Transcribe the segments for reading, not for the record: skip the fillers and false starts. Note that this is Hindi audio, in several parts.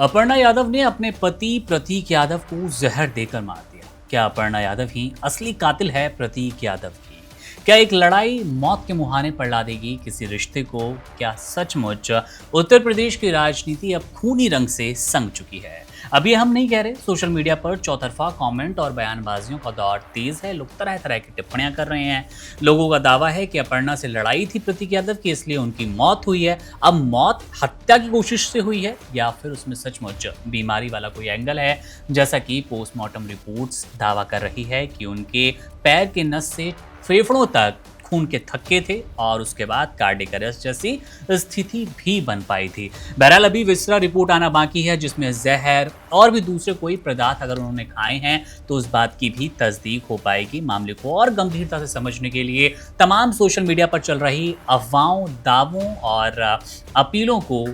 अपर्णा यादव ने अपने पति प्रतीक यादव को जहर देकर मार दिया। क्या अपर्णा यादव ही असली कातिल है प्रतीक यादव की? क्या एक लड़ाई मौत के मुहाने पर ला देगी किसी रिश्ते को? क्या सचमुच उत्तर प्रदेश की राजनीति अब खूनी रंग से संग चुकी है? अब ये हम नहीं कह रहे। सोशल मीडिया पर चौतरफा कमेंट और बयानबाजियों का दौर तेज है। लोग तरह तरह की टिप्पणियां कर रहे हैं। लोगों का दावा है कि अपर्णा से लड़ाई थी प्रतीक यादव की, इसलिए उनकी मौत हुई है। अब मौत हत्या की कोशिश से हुई है या फिर उसमें सचमुच बीमारी वाला कोई एंगल है, जैसा कि पोस्टमार्टम रिपोर्ट्स दावा कर रही है कि उनके पैर के नस से फेफड़ों तक खून के थक्के थे और उसके बाद कार्डियक अरेस्ट जैसी स्थिति भी बन पाई थी। बहरहाल अभी विसरा रिपोर्ट आना बाकी है, जिसमें जहर और भी दूसरे कोई पदार्थ अगर उन्होंने खाए हैं तो उस बात की भी तस्दीक हो पाएगी। मामले को और गंभीरता से समझने के लिए तमाम सोशल मीडिया पर चल रही अफवाहों, दावों और अपीलों को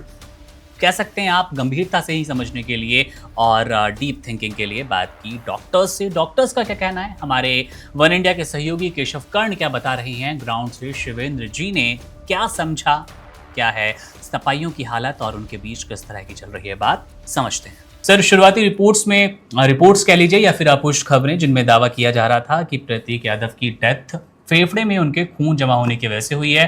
कह सकते हैं आप गंभीरता से ही समझने के लिए और डीप थिंकिंग के लिए बात की डॉक्टर्स से। डॉक्टर्स का क्या कहना है? हमारे वन इंडिया के सहयोगी केशव कर्ण क्या बता रहे हैं? ग्राउंड से शिवेंद्र जी ने क्या समझा? क्या है सपाइयों की हालत और उनके बीच किस तरह की चल रही है बात, समझते हैं। सर, शुरुआती रिपोर्ट्स कह लीजिए या फिर अपुष्ट खबरें जिनमें दावा किया जा रहा था कि प्रतीक यादव की डेथ फेफड़े में उनके खून जमा होने की वजह से हुई है।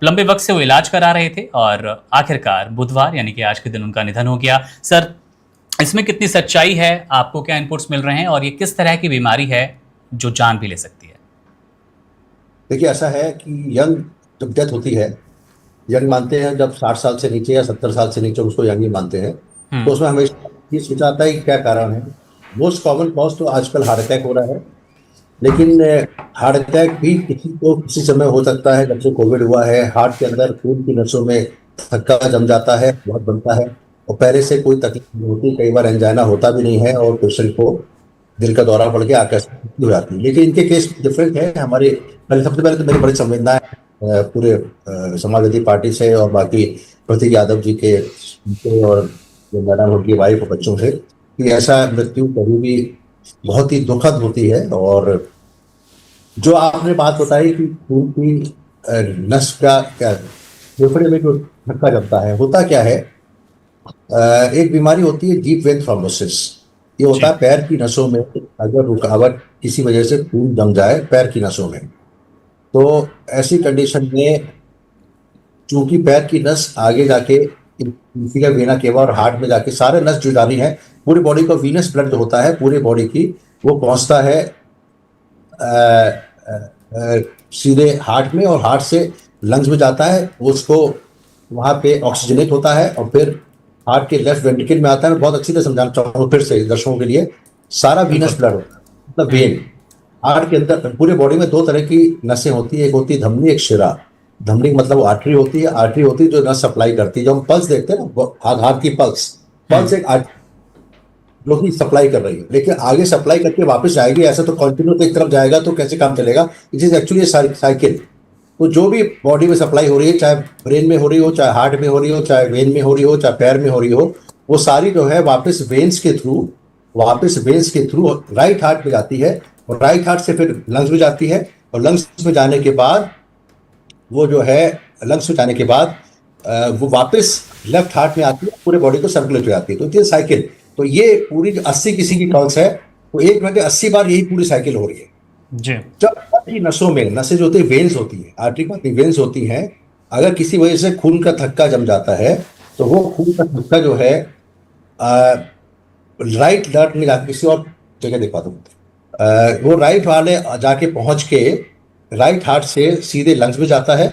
लंबे वक्त से वो इलाज करा रहे थे और आखिरकार बुधवार यानी कि आज के दिन उनका निधन हो गया। सर, इसमें कितनी सच्चाई है? आपको क्या इनपुट्स मिल रहे हैं और ये किस तरह की बीमारी है जो जान भी ले सकती है? देखिए, ऐसा है कि यंग जब डेथ होती है, यंग मानते हैं जब 60 साल से नीचे या 70 साल से नीचे उसको यंग ही मानते हैं। तो उसमें हमेशा ये सोचा जाता है कि क्या कारण है। मोस्ट कॉमन कॉज तो आजकल हार्ट अटैक हो रहा है, लेकिन हार्ट अटैक भी किसी को किसी समय हो सकता है। जब से कोविड हुआ है, हार्ट के अंदर खून की नसों में थक्का जम जाता है, बहुत बनता है और पहले से कोई तकलीफ नहीं होती। कई बार एंजाइना होता भी नहीं है और पेशेंट को दिल का दौरा पड़ के आकस्मिक हो जाती है। लेकिन इनके केस डिफरेंट है। हमारे पहले सबसे पहले तो मेरी बड़ी संवेदना है पूरे समाजवादी पार्टी से और बाकी प्रतीक यादव जी के और जो मैडम उनकी वाइफ और बच्चों से कि ऐसा मृत्यु कभी भी बहुत ही दुखद होती है। और जो आपने बात बताई कि खून की नस का क्या फेफड़े में जो धक्का जमता है, होता क्या है, एक बीमारी होती है डीप वेन थ्रोम्बोसिस। ये होता है जी। पैर की नसों में अगर रुकावट किसी वजह से खून जम जाए पैर की नसों में, तो ऐसी कंडीशन में चूंकि पैर की नस आगे जाके इंफीरियर वेना केवा और हार्ट में जाके सारे नस जो जारी है, पूरी बॉडी को वीनस ब्लड जो होता है पूरी बॉडी की, वो पहुंचता है सीधे हार्ट में और हार्ट से लंग्स में जाता है। उसको वहां पे ऑक्सीजनेट होता है और फिर हार्ट के लेफ्ट वेंट्रिकल में आता है। मैं बहुत अच्छी तरह समझाना चाहूँ फिर से दर्शकों के लिए। सारा वीनस बिल्कुल। ब्लड होता है, मतलब वेन। हार्ट के अंदर पूरे बॉडी में दो तरह की नसें होती है, एक होती है धमनी, एक शिरा। धमनी मतलब वो आर्टरी होती है, आर्टरी होती है जो नस सप्लाई करती है। जो हम पल्स देखते हैं ना, हाथ की पल्स, पल्स एक जो कि सप्लाई कर रही है, लेकिन आगे सप्लाई करके वापस जाएगी। ऐसा तो कंटिन्यू एक तरफ जाएगा तो कैसे काम चलेगा? It is actually cycle. तो जो भी बॉडी में सप्लाई हो रही है, चाहे ब्रेन में हो रही हो, चाहे हार्ट में हो रही हो, चाहे वेन में हो रही हो, चाहे पैर में हो रही हो, वो सारी जो है वापस वेन्स के थ्रू राइट हार्ट में जाती है और राइट हार्ट से फिर लंग्स में जाती है और लंग्स में जाने के बाद वो जो है लंग्स में जाने के बाद वो वापस लेफ्ट हार्ट में आती है, पूरे बॉडी को सर्कुलेट हो जाती है। तो ये साइकिल, तो ये पूरी जो 80 किसी की पल्स है, तो एक मिनट में 80 बार यही पूरी साइकिल हो रही है। जी। जब आर्टरी नसों में, नसें जो होती है वेन्स होती है, आर्टरी को वेन्स होती हैं, अगर किसी वजह से खून का थक्का जम जाता है तो वो खून का थक्का जो है राइट लर्ट में जाकर किसी और जगह दिखा दूँ, वो राइट वाले जाके पहुंच के राइट हार्ट से सीधे लंग्स में जाता है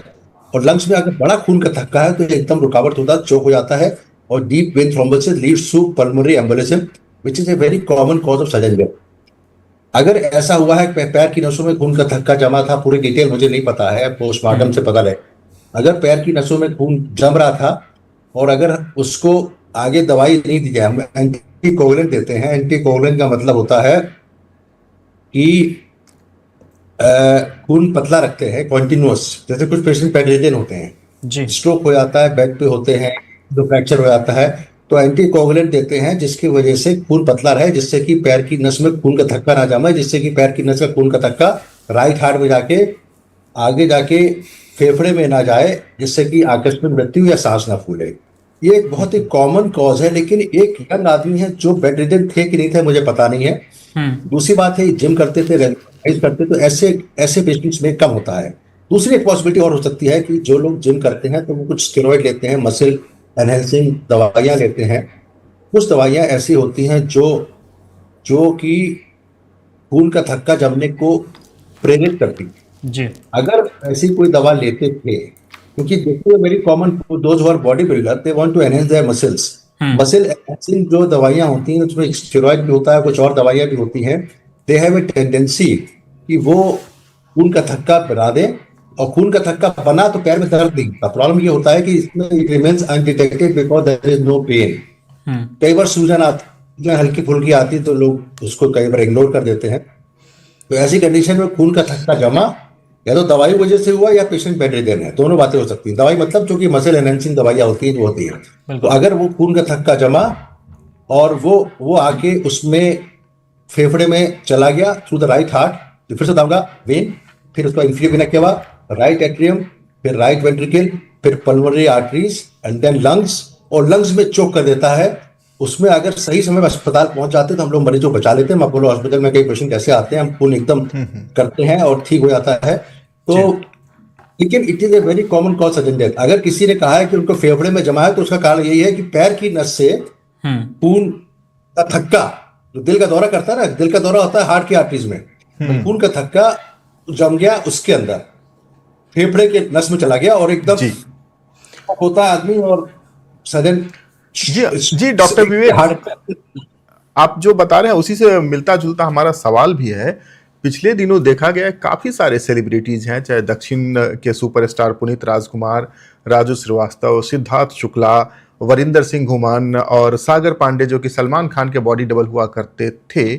और लंग्स में अगर बड़ा खून का थक्का है तो एकदम रुकावट होता है, चोक हो जाता है और deep vein thrombosis leads to pulmonary embolism which is a very common cause of sudden death. अगर ऐसा हुआ है कि पैर की नसों में खून का थक्का जमा था, पूरी डिटेल मुझे नहीं पता है, पोस्टमार्टम से पता लगे। अगर पैर की नसों में खून जम रहा था और अगर उसको आगे दवाई नहीं दी जाए, हम एंटीकोगुलेंट देते हैं। एंटीकोगुलेंट का मतलब होता है कि खून पतला रखते हैं कॉन्टिन्यूअस। जैसे कुछ पेशेंट बेडरिडन होते हैं, जी। स्ट्रोक हो जाता है, बेड पे होते हैं, जो फ्रैक्चर हो जाता है, तो एंटीकोगुलेंट देते हैं जिसकी वजह से खून पतला रहे, जिससे कि पैर की नस में खून का थक्का ना जमे, जिससे कि पैर की नस का खून का थक्का राइट हार्ट में जाके आगे जाके फेफड़े में ना जाए, जिससे कि आकस्मिक मृत्यु या सांस ना फूले। ये एक बहुत ही कॉमन कॉज है, लेकिन एक यंग आदमी है जो बेड रिडन थे कि नहीं थे मुझे पता नहीं है। हम्म। दूसरी बात है जिम करते थे, एक्सरसाइज करते, तो ऐसे ऐसे पेशेंट्स में कम होता है। दूसरी एक पॉसिबिलिटी और हो सकती है कि जो लोग जिम करते हैं तो वो कुछ स्टेरॉइड लेते हैं, मसल एनहेंसिंग दवाइयां लेते हैं। कुछ दवाइयां ऐसी होती हैं जो जो कि खून का थक्का जमने को प्रेरित करती हैं। जी। अगर ऐसी कोई दवा लेते थे, क्योंकि देखिए very common those who are body builder they want to enhance their muscles. Hmm. Muscle enhancing जो दवाइयां होती हैं उसमें स्टेरॉइड भी होता है, कुछ और दवाइयां भी होती हैं। दे हैव ए टेंडेंसी कि वो खून का थक्का बना दें, और खून का थक्का बना तो पैर में दर्द नहीं होता। प्रॉब्लम ये होता है कि इसमें it remains undetected because there is no pain. Hmm. कई बार सूजन आती, सूजन हल्की फुल्की आती है तो लोग उसको कई बार इग्नोर कर देते हैं। तो ऐसी कंडीशन में खून का थक्का जमा या तो दवाई वजह से हुआ या पेशेंट बेड रिडन है, दोनों बातें हो सकती हैं। दवाई मतलब जो कि मसल एनहेंसिंग दवाइयां होती हैं जो होती हैं। तो बिल्कुल। अगर वो खून का थक्का जमा और वो आके उसमें फेफड़े में चला गया थ्रू द राइट हार्ट, तो फिर से बताऊंगा, वेन, फिर उसका inferior vena cava, right atrium, फिर राइट वेंट्रिकल, फिर pulmonary arteries and then lungs, और लंग्स में चोक कर देता है। उसमें अगर सही समय में अस्पताल पहुंच जाते तो हम लोग मरीज को बचा लेते हैं। अपोलो हॉस्पिटल में कई पेशेंट ऐसे आते हैं, हम खून एकदम करते हैं और ठीक हो जाता है। तो जी। लेकिन it is a very common cause sudden death. अगर किसी ने कहा है कि उनको फेफड़े में जमा है तो उसका कारण यही है कि पैर की नस से हम्म। खून का थक्का, जो दिल का दौरा करता है ना, दिल का दौरा होता है हार्ट की आर्टरीज में, तो खून का थक्का जम गया उसके अंदर, फेफड़े के नस में चला गया और एकदम जी होता है आदमी, और सडन जी जी डॉक्टर विवेक, हार्ट। आप जो बता रहे हैं उसी से मिलता जुलता हमारा सवाल भी है। पिछले दिनों देखा गया है काफी सारे सेलिब्रिटीज हैं, चाहे दक्षिण के सुपरस्टार पुनीत राजकुमार, राजू श्रीवास्तव, सिद्धार्थ शुक्ला, वरिंदर सिंह घुमान और सागर पांडे जो कि सलमान खान के बॉडी डबल हुआ करते थे।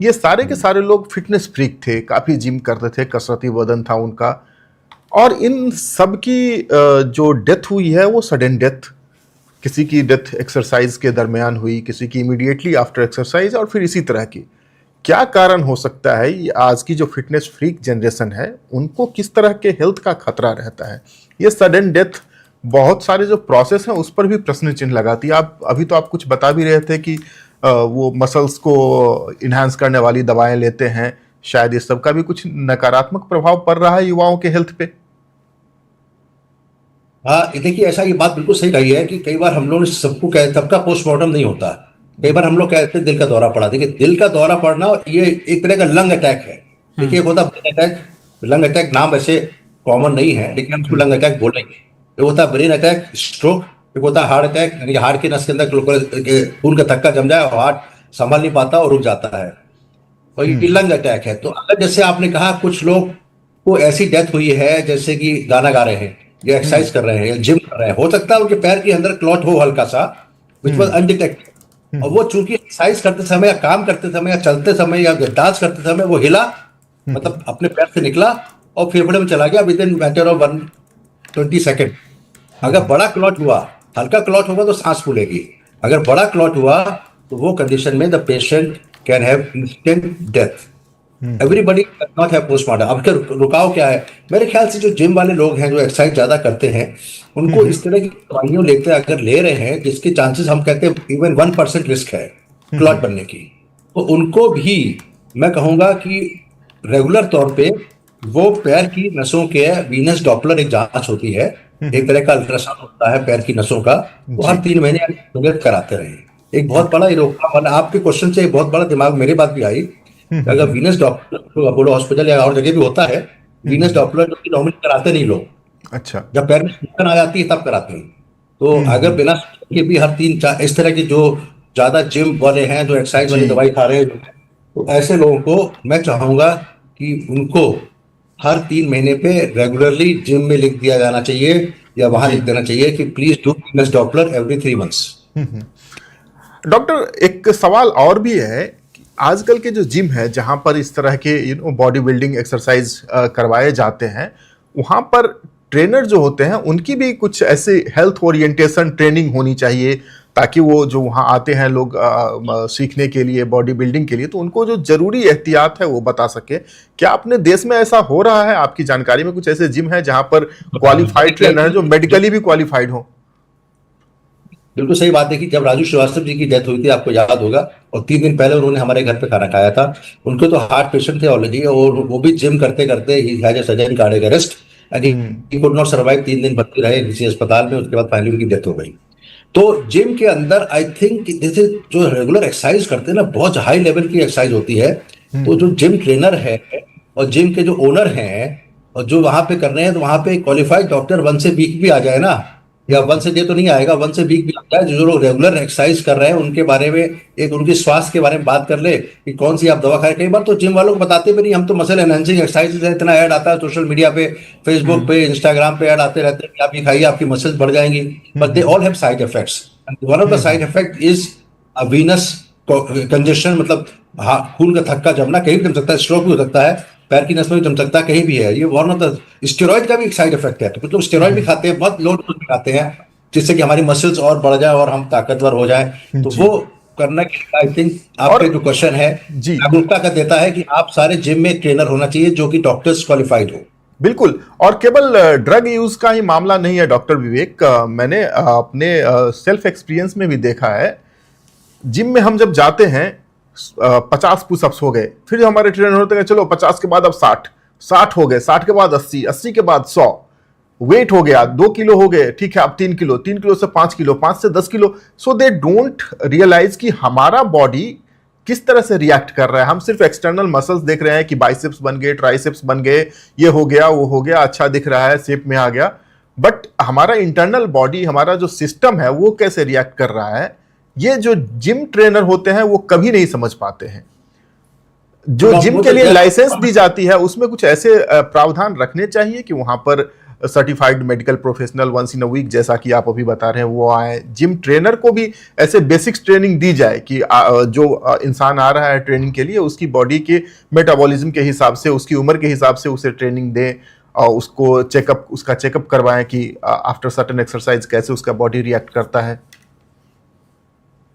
ये सारे के सारे लोग फिटनेस फ्रीक थे, काफी जिम करते थे, कसरती बदन था उनका। और इन सब की जो डेथ हुई है वो सडन डेथ, किसी की डेथ एक्सरसाइज के दरमियान हुई, किसी की इमीडिएटली आफ्टर एक्सरसाइज, और फिर इसी तरह की। क्या कारण हो सकता है ये आज की जो फिटनेस फ्रीक जनरेशन है उनको किस तरह के हेल्थ का खतरा रहता है? ये सडन डेथ बहुत सारे जो प्रोसेस हैं उस पर भी प्रश्न चिन्ह लगाती है। आप अभी तो आप कुछ बता भी रहे थे कि वो मसल्स को इन्हांस करने वाली दवाएं लेते हैं, शायद इस सब का भी कुछ नकारात्मक प्रभाव पड़ रहा है युवाओं के हेल्थ पे। हाँ, देखिए ऐसा, ये बात बिल्कुल सही कही है कि कई बार हम लोग सबको कह, सबका पोस्टमार्टम नहीं होता। कई बार हम लोग कहते हैं दिल का दौरा पड़ा। देखिए दिल का दौरा पड़ना ये एक तरह का लंग अटैक है। देखिए एक होता है ब्रेन अटैक। लंग अटैक नाम वैसे कॉमन नहीं है लेकिन हम उसको लंग अटैक बोलेंगे। एक होता है ब्रेन अटैक, स्ट्रोक। एक होता है हार्ट अटैक, यानी कि हार्ट की नस के अंदर खून का थक्का जम जाए और हार्ट संभल नहीं पाता और रुक जाता है, और ये लंग अटैक है। तो अगर जैसे आपने कहा कुछ लोग को ऐसी डेथ हुई है जैसे कि गाना गा रहे हैं या एक्सरसाइज कर रहे हैं या जिम कर रहे हैं, हो सकता है उनके पैर के अंदर क्लॉट हो हल्का सा, विच वॉज अनडिटेक्टेड, और वो चूंकि एक्सरसाइज करते समय या काम करते समय या चलते समय या डांस करते समय वो हिला, मतलब अपने पैर से निकला और फेफड़े में चला गया with in matter of 120 second. अगर बड़ा क्लॉट हुआ, हल्का क्लॉट होगा तो सांस फूलेगी। अगर बड़ा क्लॉट हुआ तो वो कंडीशन में the patient can have instant death. Everybody not have postmortem. अब क्या रुकाव क्या है? मेरे ख्याल से जो जिम वाले लोग हैं जो एक्सरसाइज ज्यादा करते हैं उनको इस तरह की दवाइयां लेते अगर ले रहे हैं जिसके चांसेस हम कहते हैं इवन 1% रिस्क है क्लॉट बनने की, तो उनको भी मैं कहूंगा कि रेगुलर तौर पे वो पैर की नसों के वीनस डॉपलर एक जांच होती है, एक तरह का अल्ट्रासाउंड होता है पैर की नसों का, वो हर 3 महीने कराते रहे। एक बहुत बड़ा रोकथाम, आपके क्वेश्चन से एक बहुत बड़ा दिमाग मेरे बात भी आई। अगर वीनस डॉपलर अपोलो हॉस्पिटल या और जगह भी होता है, वीनस डॉपलर जो कि नॉर्मली कराते नहीं लोग, अच्छा, जब पैर में सूजन आ जाती है तब कराते हैं। तो अगर बिना सूजन के भी हर 3-4 इस तरह के जो ज्यादा जिम वाले हैं जो एक्सरसाइज वाली दवाई खा रहे हैं, तो ऐसे लोगों को मैं चाहूंगा कि उनको हर 3 महीने पे रेगुलरली जिम में लिख दिया जाना चाहिए या वहां लिख देना चाहिए कि please do Venus Doppler every 3 months. Doctor एक सवाल और भी है कि आजकल के जो जिम है जहां पर इस तरह के बॉडी बिल्डिंग एक्सरसाइज करवाए जाते हैं, वहां पर ट्रेनर जो होते हैं उनकी भी कुछ ऐसे हेल्थ ओरिएंटेशन ट्रेनिंग होनी चाहिए ताकि वो जो वहाँ आते हैं लोग सीखने के लिए, बॉडी बिल्डिंग के लिए, तो उनको जो जरूरी एहतियात है वो बता सके। क्या अपने देश में ऐसा हो रहा है? आपकी जानकारी में कुछ ऐसे जिम है जहां पर क्वालिफाइड ट्रेनर है जो मेडिकली भी क्वालिफाइड हो? बिल्कुल सही बात है कि जब राजू श्रीवास्तव जी की डेथ हुई थी, आपको याद होगा, और 3 दिन पहले उन्होंने हमारे घर पे खाना खाया था। उनके तो हार्ट पेशेंट थे ऑलरेडी, और वो भी जिम करते करते he has a sudden cardiac arrest and he could not survive. 3 दिन भर्ती रहे किसी अस्पताल में, उसके बाद फाइनली उनकी डेथ हो गई। तो जिम के अंदर आई थिंक जैसे जो रेगुलर एक्सरसाइज करते हैं ना, बहुत हाई लेवल की एक्सरसाइज होती है। तो जो जिम ट्रेनर है और जिम के जो ओनर हैं और जो वहां पे कर रहे हैं, तो वहां पे क्वालिफाइड डॉक्टर 1 से वीक भी आ जाए ना, या 1 से डे तो नहीं आएगा, 1 से वीक भी आ जाए, जो लोग रेगुलर एक्सरसाइज कर रहे हैं उनके बारे में, एक उनके स्वास्थ्य के बारे में बात कर ले कि कौन सी आप दवा खाए। कई बार तो जिम वालों को बताते भी नहीं, हम तो मसल एनहांसिंग एक्सरसाइज है, इतना ऐड आता है सोशल मीडिया पे, फेसबुक पे, इंस्टाग्राम पे ऐड आते रहते हैं कि आप ये खाइए आपकी मसल्स बढ़ जाएंगी, but they all have side effects. One of the side effect is Venus congestion, मतलब खून का थक्का जमना, कहीं भी जम सकता है, स्ट्रोक भी हो सकता है, पैर की नस में भी जम सकता है, कहीं भी है। ये वन ऑफ द स्टेरॉइड का भी एक साइड इफेक्ट है। तो कुछ लोग स्टेरॉइड भी खाते हैं, बहुत लोग खाते हैं, जिससे कि हमारी मसल्स और बढ़ जाए और हम ताकतवर हो जाए। तो वो करना, आई थिंक आपके जो क्वेश्चन है जागरूकता का देता है कि आप सारे जिम में ट्रेनर होना चाहिए जो कि डॉक्टर्स क्वालिफाइड हो। बिल्कुल, और केवल ड्रग यूज का ही मामला नहीं है डॉक्टर विवेक, मैंने अपने सेल्फ एक्सपीरियंस में भी देखा है। जिम में हम जब जाते हैं 50 पुशअप्स हो गए, फिर हमारे ट्रेनर होते हैं चलो 50 के बाद अब 60 हो गए, 60 के बाद 80 के बाद 100, वेट हो गया 2 किलो हो गए, ठीक है अब 3 किलो, 3 किलो से 5 किलो, 5 से 10 किलो। सो दे डोंट रियलाइज कि हमारा बॉडी किस तरह से रिएक्ट कर रहा है। हम सिर्फ एक्सटर्नल मसल्स देख रहे हैं कि बाइसेप्स बन गए, ट्राइसेप्स बन गए, ये हो गया वो हो गया, अच्छा दिख रहा है, शेप में आ गया, बट हमारा इंटरनल बॉडी, हमारा जो सिस्टम है वो कैसे रिएक्ट कर रहा है, ये जो जिम ट्रेनर होते हैं वो कभी नहीं समझ पाते हैं। जो जिम के लिए लाइसेंस दी जाती है उसमें कुछ ऐसे प्रावधान रखने चाहिए कि वहां पर certified medical professional once in a week, जैसा कि आप अभी बता रहे हैं, वो आए। जिम ट्रेनर को भी ऐसे बेसिक्स ट्रेनिंग दी जाए कि जो इंसान आ रहा है ट्रेनिंग के लिए, उसकी बॉडी के मेटाबॉलिज्म के हिसाब से, उसकी उम्र के हिसाब से उसे ट्रेनिंग दें, और उसको उसका चेकअप करवाएं कि आफ्टर सर्टेन एक्सरसाइज कैसे उसका बॉडी रिएक्ट करता है।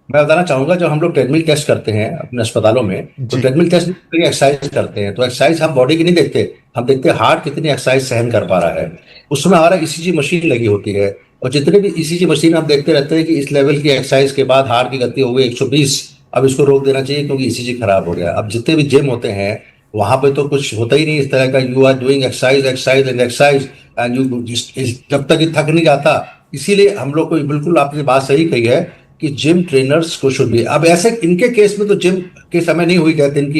मैं बताना चाहूंगा, जब हम लोग ट्रेडमिल टेस्ट करते हैं अपने अस्पतालों में, तो ट्रेडमिल टेस्ट में एक्सरसाइज करते हैं, तो एक्सरसाइज हम बॉडी की नहीं देखते, हम देखते हैं हार्ट कितनी एक्सरसाइज सहन कर पा रहा है। उसमें हमारा ईसीजी मशीन लगी होती है, और जितने भी ईसीजी मशीन हम देखते रहते हैं कि इस लेवल की एक्सरसाइज के बाद हार्ट की गति हो गई 120, अब इसको रोक देना चाहिए क्योंकि ईसीजी खराब हो गया। अब जितने भी जिम होते हैं वहां पे तो कुछ होता ही नहीं इस तरह का, you are doing exercise exercise and exercise and you, जब तक ये थक नहीं जाता। इसीलिए हम लोग को, बिल्कुल आपने बात सही कही है कि जिम ट्रेनर्स को शुड भी, अब ऐसे इनके केस में तो जिम के समय नहीं हुई कहते इनकी,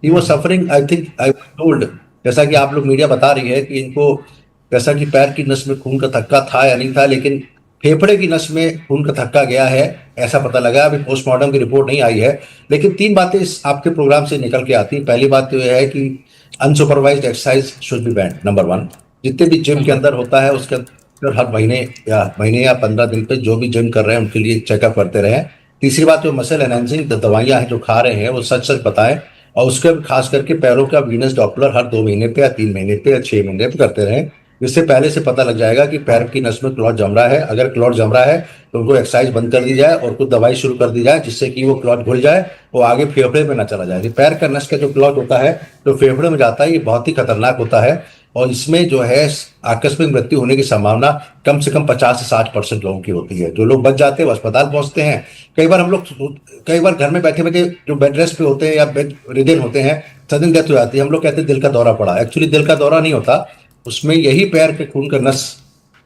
he was suffering, I think I told, जैसा कि आप लोग मीडिया बता रही है कि इनको, जैसा कि पैर की नस में खून का थक्का था या नहीं था, लेकिन फेफड़े की नस में खून का थक्का गया है ऐसा पता लगा। अभी पोस्टमार्टम की रिपोर्ट नहीं आई है, लेकिन 3 बातें इस आपके प्रोग्राम से निकल के आती हैं। पहली बात तो यह है कि unsupervised exercise should be band, number 1। जितने भी जिम के अंदर होता है उसके अंदर हर महीने या 15 दिन पे जो भी जिम कर रहे हैं उनके लिए चेकअप करते रहें। तीसरी बात, जो मसल एनहांसिंग दवाइयां हैं जो खा रहे हैं वो सच सच बताएं, और उसके खास करके पैरों का वीनस डॉपलर हर 2 महीने पे या 3 महीने पे या 6 महीने पे करते रहें। इससे पहले से पता लग जाएगा कि पैर की नस में क्लॉट जम रहा है। अगर क्लॉट जम रहा है तो उनको एक्सरसाइज बंद कर दी जाए और कुछ दवाई शुरू कर दी जाए जिससे कि वो क्लॉट घुल जाए, वो आगे फेफड़े में ना चला जाए। पैर का नस का जो क्लॉट होता है जो फेफड़े में जाता है, ये बहुत ही खतरनाक होता है, और इसमें जो है आकस्मिक मृत्यु होने की संभावना कम से कम 50 से 60% लोगों की होती है। जो लोग बच जाते हैं वो अस्पताल पहुंचते हैं। कई बार घर में बैठे बैठे जो बेड रेस्ट पे होते हैं या बेड रिडेन होते हैं, सडन डेथ हो जाती है। हम लोग कहते हैं दिल का दौरा पड़ा, एक्चुअली दिल का दौरा नहीं होता, उसमें यही पैर के खून का नस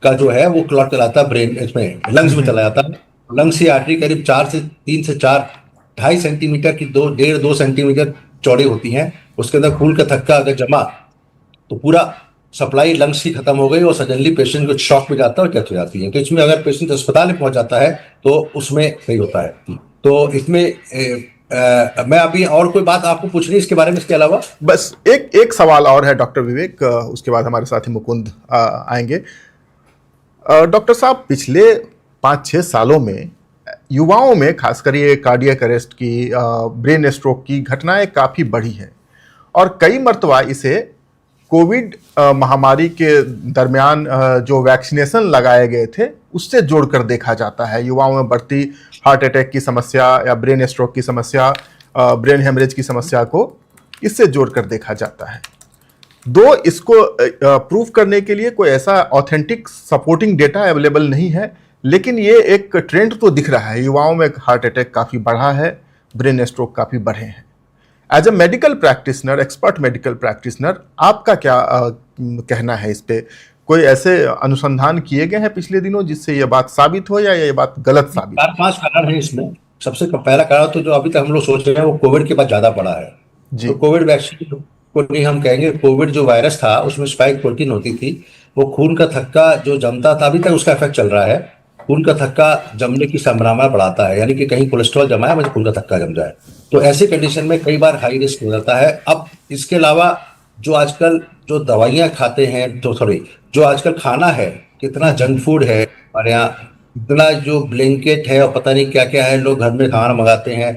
का जो है वो क्लॉट चलाता है ब्रेन, इसमें लंग्स में चला जाता है। लंग्स की आर्टरी करीब 3 से 4 2.5 सेंटीमीटर की 2 सेंटीमीटर चौड़ी होती हैं। उसके अंदर खून का थक्का अगर जमा तो पूरा सप्लाई लंग्स की खत्म हो गई और सडनली पेशेंट को शॉक में जाता है और डेथ हो जाती है। तो इसमें अगर पेशेंट अस्पताल में पहुंच जाता है तो उसमें सही होता है। तो इसमें मैं अभी और कोई बात आपको पूछनी इसके बारे में, इसके अलावा बस एक सवाल और है डॉक्टर विवेक, उसके बाद हमारे साथी मुकुंद आएंगे। डॉक्टर साहब, पिछले 5-6 सालों में युवाओं में खासकर ये कार्डियक अरेस्ट की, ब्रेन स्ट्रोक की घटनाएं काफ़ी बढ़ी हैं, और कई मर्तबा इसे कोविड महामारी के दरमियान जो वैक्सीनेशन लगाए गए थे उससे जोड़कर देखा जाता है। युवाओं में बढ़ती हार्ट अटैक की समस्या या ब्रेन स्ट्रोक की समस्या, ब्रेन हेमरेज की समस्या को इससे जोड़कर देखा जाता है। इसको प्रूव करने के लिए कोई ऐसा ऑथेंटिक सपोर्टिंग डेटा अवेलेबल नहीं है, लेकिन ये एक ट्रेंड तो दिख रहा है, युवाओं में हार्ट अटैक काफी बढ़ा है, ब्रेन स्ट्रोक काफी बढ़े हैं। As a medical practitioner, expert medical practitioner, आपका क्या कहना है इस पे? कोई ऐसे अनुसंधान किए गए हैं पिछले दिनों जिससे ये बात साबित हो, या ये बात गलत साबित? 4-5 कारण है इसमें। सबसे पहला कारण तो जो अभी तक हम लोग सोच रहे हैं वो कोविड के बाद ज्यादा बढ़ा है। जी। तो कोविड वैक्सीन को नहीं हम कहेंगे, कोविड जो वायरस था उसमें स्पाइक प्रोटीन होती थी, वो खून का थक्का जो जमता था, अभी तक उसका इफेक्ट चल रहा है। खून का थक्का जमने की संभावना बढ़ाता है, यानी कि कहीं कोलेस्ट्रॉल जमा है, मुझे खून का थक्का जम जाए, तो ऐसी कंडीशन में कई बार हाई रिस्क हो जाता है। अब इसके अलावा जो आजकल जो दवाइयां खाते हैं, तो सॉरी, जो आजकल खाना है, कितना जंक फूड है हमारे यहाँ, इतना जो ब्लैंकेट है और पता नहीं क्या क्या है, लोग घर में खाना मंगाते हैं।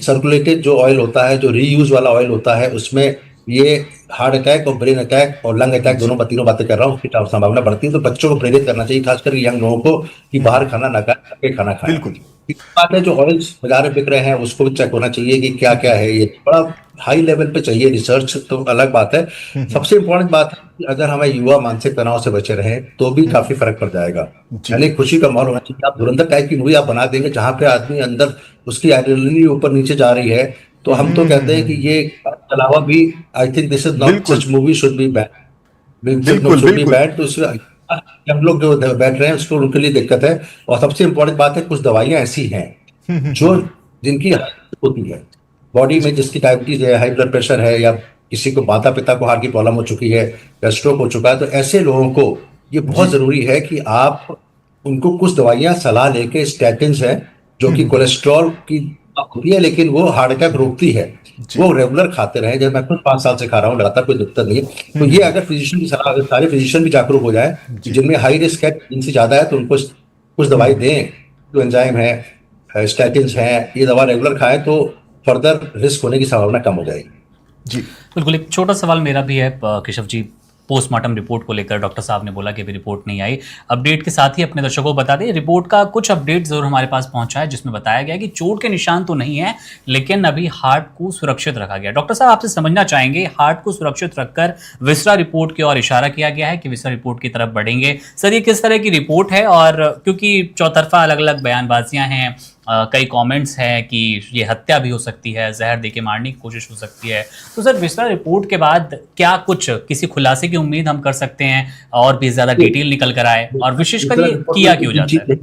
सर्कुलेटेड जो ऑयल होता है, जो रीयूज वाला ऑयल होता है, उसमें ये हार्ट अटैक और ब्रेन अटैक और लंग अटैक दोनों तीनों बातें कर रहा हूँ, उसकी संभावना बढ़ती है। तो बच्चों को प्रेरित करना चाहिए, खासकर यंग लोगों को, कि बाहर खाना ना खाएं, घर पे खाना खाएं। बिल्कुल। एक बात है, जो ऑयल्स बाजार में बिक रहे हैं उसको भी चेक होना चाहिए कि क्या क्या है, ये बड़ा हाई लेवल पे चाहिए रिसर्च, तो अलग बात है। सबसे इम्पोर्टेंट बात है कि अगर हमें युवा मानसिक तनाव से बचे रहे तो भी काफी फर्क पड़ जाएगा। यानी खुशी का माहौल होना चाहिए। आप धुरंधर टाइप की मूवी आप बना देंगे जहां पे आदमी अंदर उसकी एड्रेनलिन ऊपर नीचे जा रही है, तो हम तो कहते हैं कि ये अलावा भी, I think this is not, such movie should be ban, बिल्कुल शुड बी बिल्कुल। बैन। तो इसमें हम लोग जो बैठ रहे हैं उसको, उनके लिए दिक्कत है। और सबसे इम्पोर्टेंट बात है, कुछ दवाइयां ऐसी हैं जो जिनकी होती है बॉडी में, जिसकी डायबिटीज है, हाई ब्लड प्रेशर है, या किसी को माता पिता को हार्ट की प्रॉब्लम हो चुकी है या स्ट्रोक हो चुका है, तो ऐसे लोगों को ये बहुत जरूरी है कि आप उनको कुछ दवाइयां सलाह लेके, स्टैटिन्स है जो कि कोलेस्ट्रॉल की होती है लेकिन वो हार्ट अटैक रोकती है, वो रेगुलर खाते रहे। जब मैं खुद 5 साल से खा रहा हूँ लगातार, कोई दिक्कत नहीं है। तो ये अगर फिजिशियन की सलाह, अगर सारे फिजिशियन भी जागरूक हो जाए, जिनमें हाई रिस्क है, जिनसे ज्यादा है, तो उनको कुछ दवाई दें, जो एंजाइम है, स्टैटिन्स हैं, ये दवा रेगुलर खाएं तो फर्दर रिस्क होने की संभावना कम हो जाएगी। जी बिल्कुल। एक छोटा सवाल मेरा भी है केशव जी, पोस्टमार्टम रिपोर्ट को लेकर डॉक्टर साहब ने बोला कि अभी रिपोर्ट नहीं आई। अपडेट के साथ ही अपने दर्शकों को बता दें, रिपोर्ट का कुछ अपडेट जरूर हमारे पास पहुंचा है, जिसमें बताया गया कि चोट के निशान तो नहीं है, लेकिन अभी हार्ट को सुरक्षित रखा गया। डॉक्टर साहब आपसे समझना चाहेंगे, हार्ट को सुरक्षित रखकर विसरा रिपोर्ट की ओर इशारा किया गया है कि विसरा रिपोर्ट की तरफ बढ़ेंगे। सर, ये किस तरह की रिपोर्ट है? और क्योंकि चौतरफा अलग अलग बयानबाजियां हैं, कई कमेंट्स हैं कि ये हत्या भी हो सकती है, जहर देके मारने की कोशिश हो सकती है, तो सर विसरा रिपोर्ट के बाद क्या कुछ किसी खुलासे की उम्मीद हम कर सकते हैं, और भी ज्यादा डिटेल निकल कर आए, और विशेषकर ये किया क्यों जाता है?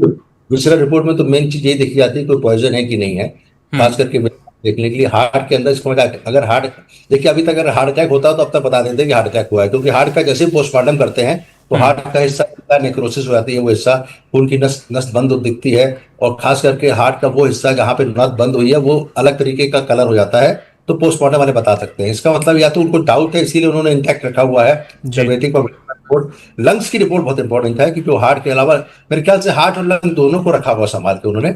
विसरा रिपोर्ट में तो मेन चीज ये देखी जाती है कोई पॉइजन है कि नहीं है, खास करके देखने के लिए। हार्ट के अंदर इसको अगर हार्ट, देखिए अभी तक अगर हार्ट अटैक होता तो अब तक बता देते कि हार्ट अटैक हुआ है, क्योंकि हार्ट का जैसे पोस्टमार्टम करते हैं तो हार्ट का हिस्सा नेक्रोसिस हो जाती है, वो हिस्सा खून की नस बंद दिखती है, और खास करके हार्ट का वो हिस्सा जहाँ पे नस बंद हुई है वो अलग तरीके का कलर हो जाता है, तो पोस्टमार्टम वाले बता सकते हैं। इसका मतलब या तो उनको डाउट है इसीलिए उन्होंने इंटैक्ट रखा हुआ है। रिपोर्ट, लंग्स की रिपोर्ट बहुत इंपॉर्टेंट है, क्योंकि हार्ट के अलावा मेरे ख्याल से हार्ट और लंग दोनों को रखा हुआ संभाल के उन्होंने।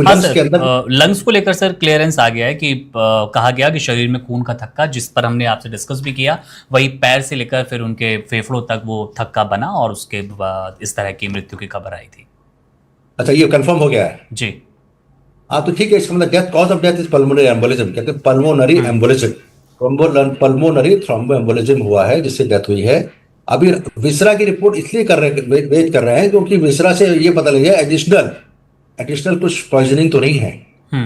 हाँ सर, लंग्स को लेकर सर क्लियरेंस आ गया है कि कहा गया कि शरीर में खून का थक्का, जिस पर हमने आपसे डिस्कस भी किया, वही पैर से लेकर फिर उनके फेफड़ों तक वो थक्का बना, और उसके बाद इस तरह की मृत्यु की खबर आई थी। अच्छा, ये कंफर्म हो गया है जी। हाँ, तो ठीक है। इसका मतलब death, cause of death is pulmonary embolism, कहते हैं पल्मोनरी एम्बोलिज्म, पल्मोनरी थ्रोम्बोएम्बोलिज्म हुआ है जिससे डेथ हुई है। अभी विसरा की रिपोर्ट इसलिए कर रहे हैं, वेट कर रहे हैं, क्योंकि विसरा से ये पता लग गया एडिशनल कुछ पॉइजनिंग तो नहीं है,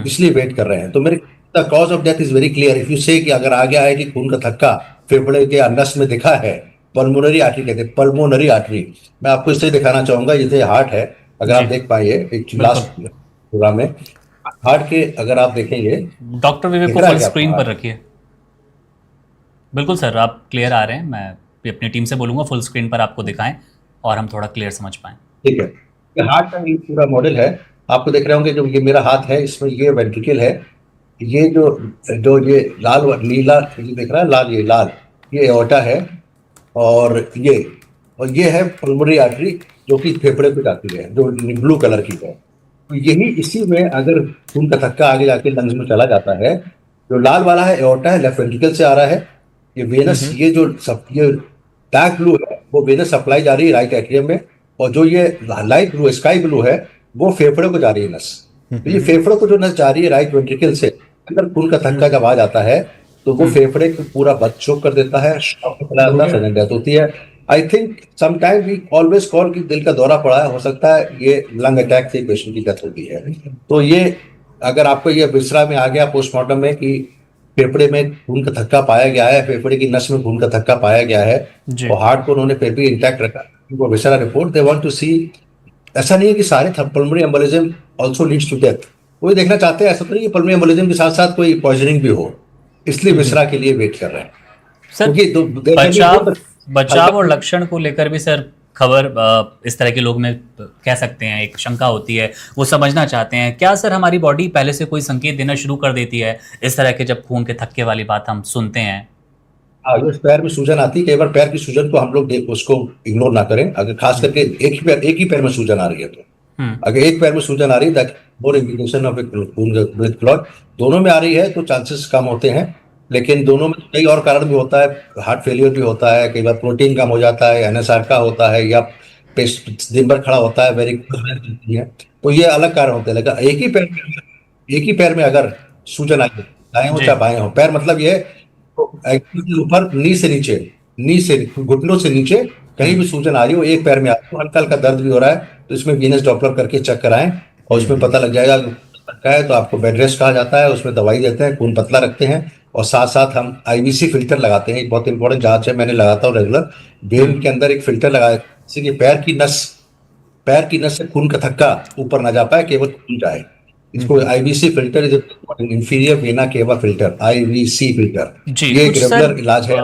इसलिए वेट कर रहे हैं। तो मेरे the cause of death is very clear. If you से कि अगर आ गया है कि खून का थक्का फेफड़े के नस में दिखा है, पल्मोनरी आर्टरी कहते हैं, पल्मोनरी आर्टरी, मैं आपको इससे दिखाना चाहूंगा, जैसे हार्ट है, अगर आप देख पाएंगे एक लास्ट प्रोग्राम में हार्ट के, अगर आप देखेंगे, डॉक्टर विवेक को फुल स्क्रीन पर रखिए। बिल्कुल सर, आप क्लियर आ रहे हैं, मैं अपनी टीम से बोलूंगा फुल स्क्रीन पर आपको दिखाएं और हम थोड़ा क्लियर समझ पाएं। ठीक है, ये हार्ट का ये पूरा मॉडल है, आपको देख रहे होंगे। जो ये मेरा हाथ है, इसमें ये वेंट्रिकल है, ये जो ये लाल नीला ये दिख रहा है, लाल, ये लाल, ये एओर्टा है, और ये है पल्मोनरी आर्टरी जो कि फेफड़े पे जाती है, जो ब्लू कलर की है। तो यही इसी में अगर खून का थक्का आगे जाके लंग्स में चला जाता है, जो लाल वाला है एओर्टा है, लेफ्ट वेंट्रिकल से आ रहा है, ये वेनस, ये डार्क ब्लू है वो वेनस सप्लाई जा रही है राइट एट्रियम में, और जो ये लाइट ब्लू स्काई ब्लू है वो फेफड़े को जा रही है नस। तो ये फेफड़े को जो नस जा रही है राइट वेंट्रिकल से, अगर खून का थक्का जब आ जाता है तो वो फेफड़े को पूरा बद चोक कर देता है, शॉक चला जाता है, सडन डेथ होती है। I think sometime we always call कि दिल का दौरा पड़ा है, हो सकता है ये लंग अटैक से पेशेंट की डेथ होती है। तो ये अगर आपको ये विसरा में आ गया पोस्टमार्टम में कि फेफड़े में खून का थक्का पाया गया है, फेफड़े की नस में खून का थक्का पाया गया है जी और हार्ट को उन्होंने फिर भी इंटैक्ट रखा, वो viscera report they want to see. ऐसा नहीं है कि सारे pulmonary embolism also leads to death, वो देखना चाहते हैं। ऐसा तो नहीं कि पल्मोनरी एम्बोलिज्म के साथ साथ कोई पॉइजनिंग भी हो, इसलिए जी विसरा के लिए वेट कर रहे हैं। सर, क्योंकि there can be बचाव both बचाव और लक्षण को लेकर भी सर खबर इस तरह के लोग में कह सकते हैं एक शंका होती है, वो समझना चाहते हैं क्या सर हमारी बॉडी पहले से कोई संकेत देना शुरू कर देती है इस तरह के जब खून के थक्के वाली बात हम सुनते हैं? हाँ, ये पैर में सूजन आती है, कई बार पैर की सूजन को हम लोग उसको इग्नोर ना करें। अगर खास करके एक ही पैर में सूजन आ रही है तो अगर एक पैर में सूजन आ रही है मोर इंडिकेशन ऑफ ब्रेथ क्लॉट, दोनों में आ रही है तो चांसेस कम होते हैं। लेकिन दोनों में कई और कारण भी होता है, हार्ट फेलियर भी होता है, कई बार प्रोटीन कम हो जाता है, एनएसआर का होता है, या पेस्ट दिन भर खड़ा होता है, वेरी है, तो ये अलग कारण होते हैं। लेकिन एक ही पैर में अगर सूजन आई है, दाएं हो जी चाहे बाएं हो, पैर मतलब ये तो एक्चुअली के ऊपर नी से घुटनों से नीचे कहीं भी सूजन आ रही हो, एक पैर में आ रही हो, हल्का हल्का दर्द भी हो रहा है, तो इसमें वीनस डॉपलर करके चेक कराएं और उसमें पता लग जाएगा क्या है। तो आपको बेड रेस्ट कहा जाता है, उसमें दवाई देते हैं, खून पतला रखते हैं और साथ साथ हम आईवीसी फिल्टर लगाते हैं। एक बहुत इंपॉर्टेंट जांच है, मैंने लगाता हूँ रेगुलर। वेन के अंदर एक फिल्टर लगाया जिससे कि पैर की नस से खून का थक्का ऊपर ना जा पाए, केवल खून जाए। इसको IVC filter is inferior vena cava filter, IVC filter, जी ये एक कुछ रेगुलर सर इलाज है।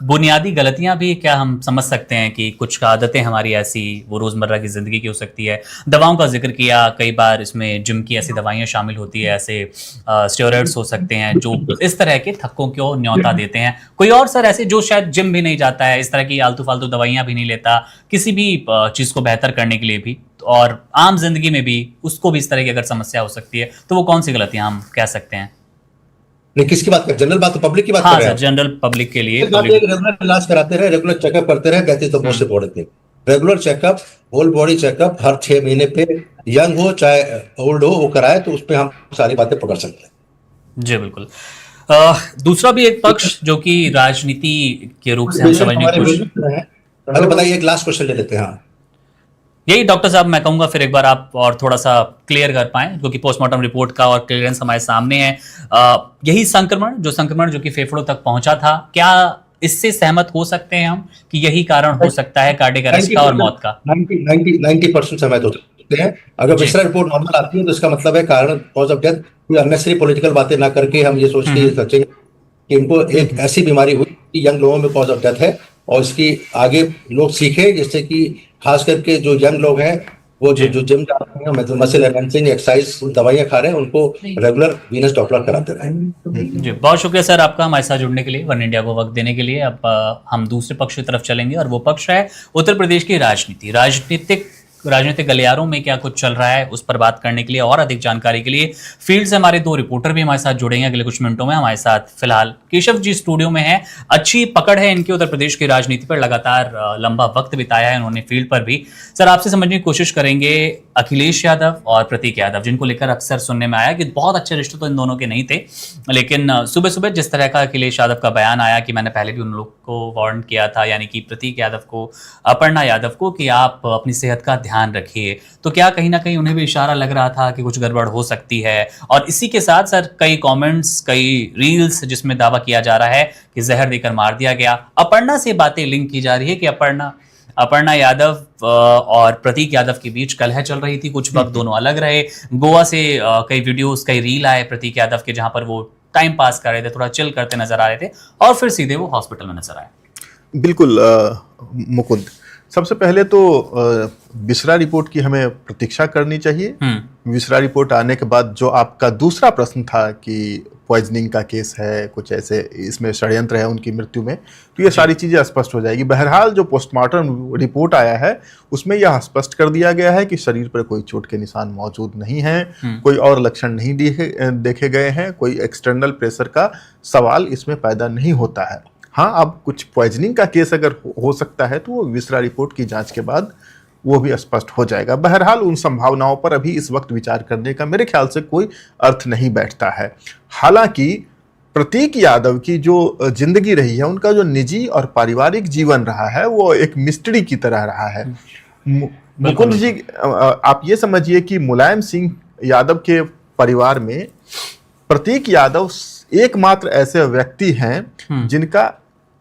बुनियादी गलतियां भी क्या हम समझ सकते हैं कि कुछ आदतें हमारी ऐसी वो रोजमर्रा की जिंदगी की हो सकती है? दवाओं का जिक्र किया, कई बार इसमें जिम की ऐसी दवाइयां शामिल होती है, ऐसे स्टेरॉइड्स हो सकते हैं जो इस तरह के थक्कों को न्योता देते हैं। कोई और सर ऐसे जो शायद जिम भी नहीं जाता है, इस तरह की आलतू फालतू दवाइयां भी नहीं लेता किसी भी चीज को बेहतर करने के लिए भी, और आम जिंदगी में भी उसको भी इस तरह की अगर समस्या हो सकती है, तो वो कौन सी गलतियां हम कह सकते हैं? नहीं, किसकी बात कर, जनरल बात तो पब्लिक की बात हाँ कर रहे सर, हैं। जनरल पब्लिक के लिए रेगुलर इलाज कराते रहे, रेगुलर चेकअप करते रहे, that is the most important thing. Regular checkup, whole body checkup हर 6 महीने पे, यंग हो चाहे ओल्ड हो, वो कराए तो उस पर हम सारी बातें पकड़ सकते हैं। जी बिल्कुल। दूसरा भी एक पक्ष जो कि राजनीति के रूप से हम समझने की कोशिश, अरे बताइए, एक लास्ट क्वेश्चन ले लेते हैं। हाँ, यही डॉक्टर साहब मैं कहूंगा फिर एक बार आप और थोड़ा सा क्लियर कर पाएं, क्योंकि पोस्टमार्टम रिपोर्ट का और क्लियरेंस हमारे सामने है। यही संक्रमण जो कि फेफड़ों तक पहुंचा था, क्या इससे सहमत हो सकते हैं हम कि यही कारण हो सकता है कार्डियक अरेस्ट का और मौत का? 90% समय तो सकते हैं। अगर जी विसरा रिपोर्ट नॉर्मल आती है तो इसका मतलब है कारण कॉज ऑफ डेथ। कोई अननेसेसरी पॉलिटिकल बातें ना करके हम ये सोच के ये सोचेंगे कि इनको एक ऐसी बीमारी हुई कि यंग लोगों में कॉज ऑफ डेथ है, और इसकी आगे लोग सीखे, जिससे कि खास करके जो यंग लोग हैं वो जो जिम जा रहे हैं, मसल एनहांसिंग एक्सरसाइज दवाइयां खा रहे हैं, उनको रेगुलर वीनस डॉपलर कराते रहें। जी बहुत शुक्रिया सर आपका हमारे साथ जुड़ने के लिए, वन इंडिया को वक्त देने के लिए। अब हम दूसरे पक्ष की तरफ चलेंगे और वो पक्ष है उत्तर प्रदेश की राजनीतिक गलियारों में क्या कुछ चल रहा है, उस पर बात करने के लिए और अधिक जानकारी के लिए फील्ड से हमारे 2 रिपोर्टर भी हमारे साथ जुड़ेंगे अगले कुछ मिनटों में। हमारे साथ फिलहाल केशव जी स्टूडियो में हैं। अच्छी पकड़ है इनकी उत्तर प्रदेश की राजनीति पर, लगातार लंबा वक्त बिताया है उन्होंने फील्ड पर भी। सर आपसे समझने की कोशिश करेंगे अखिलेश यादव और प्रतीक यादव, जिनको लेकर अक्सर सुनने में आया कि बहुत अच्छे रिश्ते तो इन दोनों के नहीं थे, लेकिन सुबह सुबह जिस तरह का अखिलेश यादव का बयान आया कि मैंने पहले भी उन लोग को वार्न किया था, यानी कि प्रतीक यादव को, अपर्णा यादव को, कि आप अपनी सेहत का ध्यान रखिए, तो क्या कहीं ना कहीं उन्हें भी इशारा लग रहा था कि कुछ गड़बड़ हो सकती है? और इसी के साथ सर कई कमेंट्स, कई रील्स जिसमें दावा किया जा रहा है कि जहर देकर मार दिया गया। अपर्णा से बातें लिंक की जा रही है कि अपर्णा यादव और प्रतीक यादव के बीच कलह चल रही थी, कुछ वक्त दोनों अलग रहे। गोवा से कई वीडियोस, कई रील आए प्रतीक यादव के, जहां पर वो टाइम पास कर रहे थे, थोड़ा चिल करते नजर आ रहे थे, और फिर सीधे वो हॉस्पिटल में नजर आए। बिल्कुल मुकुंद, सबसे पहले तो विसरा रिपोर्ट की हमें प्रतीक्षा करनी चाहिए। विसरा रिपोर्ट आने के बाद जो आपका दूसरा प्रश्न था कि पॉइजनिंग का केस है, कुछ ऐसे इसमें षड्यंत्र है उनकी मृत्यु में, तो ये सारी चीज़ें स्पष्ट हो जाएगी। बहरहाल जो पोस्टमार्टम रिपोर्ट आया है उसमें यह स्पष्ट कर दिया गया है कि शरीर पर कोई चोट के निशान मौजूद नहीं हैं, कोई और लक्षण नहीं देखे गए हैं, कोई एक्सटर्नल प्रेशर का सवाल इसमें पैदा नहीं होता है। हाँ, अब कुछ पॉइजनिंग का केस अगर हो सकता है तो वो विसरा रिपोर्ट की जांच के बाद वो भी स्पष्ट हो जाएगा। बहरहाल उन संभावनाओं पर अभी इस वक्त विचार करने का मेरे ख्याल से कोई अर्थ नहीं बैठता है। हालांकि प्रतीक यादव की जो जिंदगी रही है, उनका जो निजी और पारिवारिक जीवन रहा है, वो एक मिस्ट्री की तरह रहा है। मुकुंद जी, आप ये समझिए कि मुलायम सिंह यादव के परिवार में प्रतीक यादव एकमात्र ऐसे व्यक्ति हैं जिनका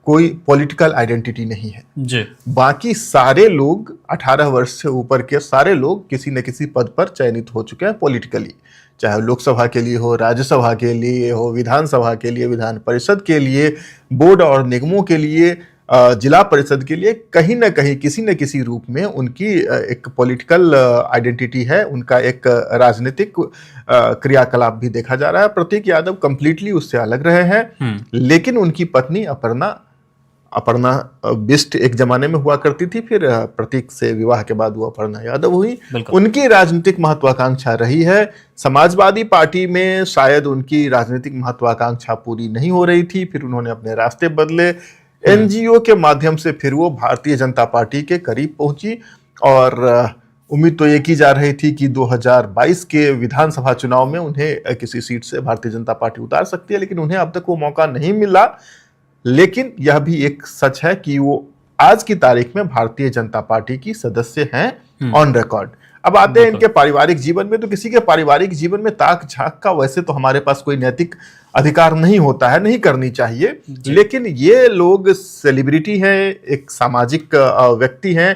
कोई पॉलिटिकल आइडेंटिटी नहीं है जी। बाकी सारे लोग 18 वर्ष से ऊपर के सारे लोग किसी न किसी पद पर चयनित हो चुके हैं पॉलिटिकली, चाहे लोकसभा के लिए हो, राज्यसभा के लिए हो, विधानसभा के लिए, विधान परिषद के लिए, बोर्ड और निगमों के लिए, जिला परिषद के लिए, कहीं ना कहीं किसी न किसी रूप में उनकी एक पॉलिटिकल आइडेंटिटी है, उनका एक राजनीतिक क्रियाकलाप भी देखा जा रहा है। प्रतीक यादव कंप्लीटली उससे अलग रहे हैं, लेकिन उनकी पत्नी अपर्णा बिष्ट एक जमाने में हुआ करती थी, फिर प्रतीक से विवाह के बाद वो अपर्णा यादव हुई। उनकी राजनीतिक महत्वाकांक्षा रही है। समाजवादी पार्टी में शायद उनकी राजनीतिक महत्वाकांक्षा पूरी नहीं हो रही थी, फिर उन्होंने अपने रास्ते बदले। एनजीओ के माध्यम से फिर वो भारतीय जनता पार्टी के करीब पहुंची और उम्मीद तो ये की जा रही थी कि 2022 के विधानसभा चुनाव में उन्हें किसी सीट से भारतीय जनता पार्टी उतार सकती है, लेकिन उन्हें अब तक वो मौका नहीं मिला। लेकिन यह भी एक सच है कि वो आज की तारीख में भारतीय जनता पार्टी की सदस्य हैं ऑन रिकॉर्ड। अब आते हैं इनके पारिवारिक जीवन में, तो किसी के पारिवारिक जीवन में ताक झांक का वैसे तो हमारे पास कोई नैतिक अधिकार नहीं होता है, नहीं करनी चाहिए, लेकिन ये लोग सेलिब्रिटी हैं, एक सामाजिक व्यक्ति हैं,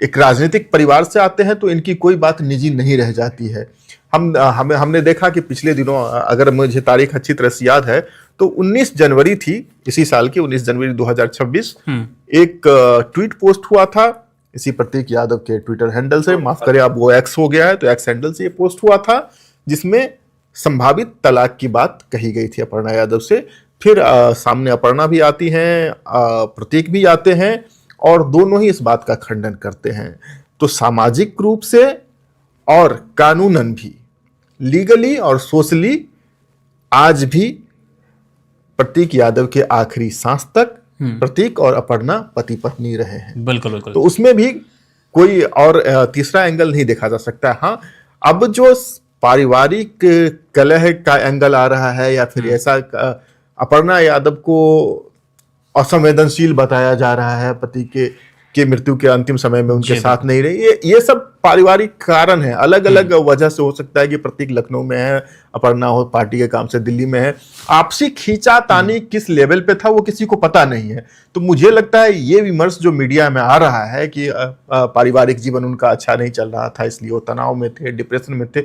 एक राजनीतिक परिवार से आते हैं, तो इनकी कोई बात निजी नहीं रह जाती है। हमने देखा कि पिछले दिनों, अगर मुझे तारीख अच्छी तरह से याद है, तो 19 जनवरी थी, इसी साल की 19 जनवरी 2026, एक ट्वीट पोस्ट हुआ था इसी प्रतीक यादव के ट्विटर हैंडल से, माफ करें अब वो एक्स हो गया है, तो एक्स हैंडल से ये पोस्ट हुआ था, जिसमें संभावित तलाक की बात कही गई थी अपर्णा यादव से। फिर सामने अपर्णा भी आती हैं, प्रतीक भी आते हैं, और दोनों ही इस बात का खंडन करते हैं। तो सामाजिक रूप से और कानूनन भी, लीगली और सोशली, आज भी प्रतीक यादव के आखिरी सांस तक प्रतीक और अपर्णा पति पत्नी रहे हैं। बिल्कुल बिल्कुल। तो उसमें भी कोई और तीसरा एंगल नहीं देखा जा सकता। हाँ, अब जो पारिवारिक कलह का एंगल आ रहा है, या फिर ऐसा अपर्णा यादव को असंवेदनशील बताया जा रहा है, पति के मृत्यु के अंतिम समय में उनके साथ नहीं रही, ये सब पारिवारिक कारण है, अलग अलग वजह से हो सकता है कि प्रतीक लखनऊ में है, अपर्णा हो पार्टी के काम से दिल्ली में है। आपसी खींचातानी किस लेवल पे था वो किसी को पता नहीं है। तो मुझे लगता है ये विमर्श जो मीडिया में आ रहा है कि पारिवारिक जीवन उनका अच्छा नहीं चल रहा था, इसलिए वो तनाव में थे, डिप्रेशन में थे।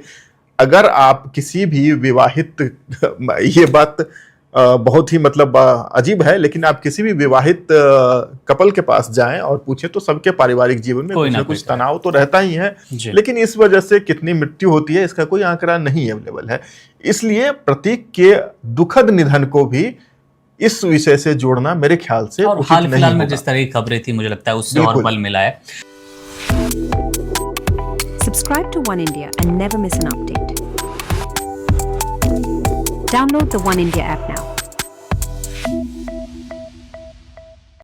अगर आप किसी भी विवाहित ये बात बहुत ही मतलब अजीब है, लेकिन आप किसी भी विवाहित कपल के पास जाएं और पूछें तो सबके पारिवारिक जीवन में कुछ ना कुछ तनाव तो रहता ही है, लेकिन इस वजह से कितनी मृत्यु होती है इसका कोई आंकड़ा नहीं अवेलेबल है। इसलिए प्रतीक के दुखद निधन को भी इस विषय से जोड़ना मेरे ख्याल से और हाल फिलहाल में जिस तरह की खबरें थी, मुझे लगता है उससे और बल मिला है। Subscribe to One India and never miss an update. Download the One India app